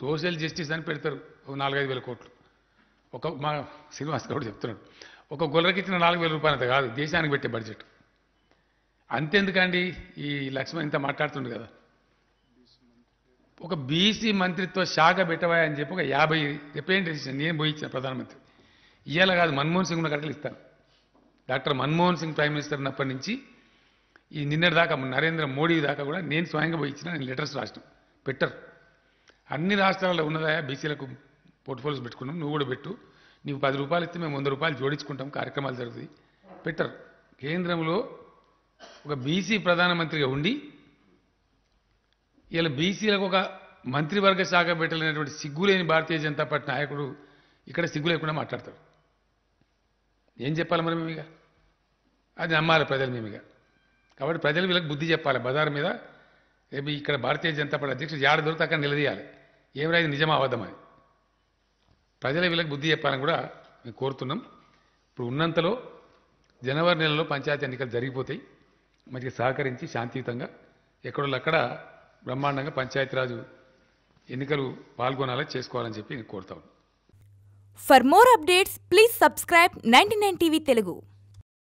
Social justice అని పెడతారు 4-5 వేల కోట్లు. మా శ్రీనివాస్ గౌడ్ చెప్తున్నాడు, ఒక గొర్రెకి ఇచ్చిన 4,000 రూపాయలు అంత కాదు దేశానికి పెట్టే బడ్జెట్. అంతెందుకండి, ఈ లక్ష్మణ్ ఇంత మాట్లాడుతుండు కదా, ఒక బీసీ మంత్రిత్వ శాఖ పెట్టవా అని చెప్పి ఒక 50 రిప్రజెంటేషన్ నేను పోయి ఇచ్చిన ప్రధానమంత్రి. ఇవాళ కాదు, మన్మోహన్ సింగ్ ఉన్న కట్టలు ఇస్తాను. Doctor Manmohan Singh prime minister ఉన్నప్పటి నుంచి ఈ నిన్నటి దాకా నరేంద్ర మోడీ దాకా కూడా నేను స్వయంగా పోయి ఇచ్చిన. నేను లెటర్స్ రాష్ట్రం పెట్టరు. అన్ని రాష్ట్రాల్లో ఉన్నదా బీసీలకు పోర్ట్ఫోలియోస్ పెట్టుకున్నాం, నువ్వు కూడా పెట్టు, నీకు 10 రూపాయలు ఇస్తే మేము 100 రూపాయలు జోడించుకుంటాం, కార్యక్రమాలు జరుగుతాయి. పెట్టరు. కేంద్రంలో ఒక బీసీ ప్రధానమంత్రిగా ఉండి ఇలా బీసీలకు ఒక మంత్రివర్గ శాఖ పెట్టలేనటువంటి సిగ్గులేని భారతీయ జనతా పార్టీ నాయకుడు ఇక్కడ సిగ్గు లేకుండా మాట్లాడతాడు. ఏం చెప్పాలి మరి మేమిగా? అది నమ్మాలి ప్రజలు మేమిగా. కాబట్టి ప్రజలు వీళ్ళకి బుద్ధి చెప్పాలి. బజార్ మీద రేపు ఇక్కడ భారతీయ జనతా పార్టీ అధ్యక్షుడు యాడ దొరికితే అక్కడ నిలదీయాలి, ఏమైనా ఇది నిజమా అబద్ధమని. ప్రజలు వీళ్ళకి బుద్ధి చెప్పాలని కూడా మేము కోరుతున్నాం. ఇప్పుడు ఉన్నంతలో జనవరి నెలలో పంచాయతీ ఎన్నికలు జరిగిపోతాయి. మంచిగా సహకరించి శాంతియుతంగా ఎక్కడో అక్కడ బ్రహ్మాండంగా పంచాయతీరాజు ఎన్నికలు పాల్గొనాలని చేసుకోవాలని చెప్పి నేను కోరుతాను. For more updates, please subscribe 99 TV Telugu.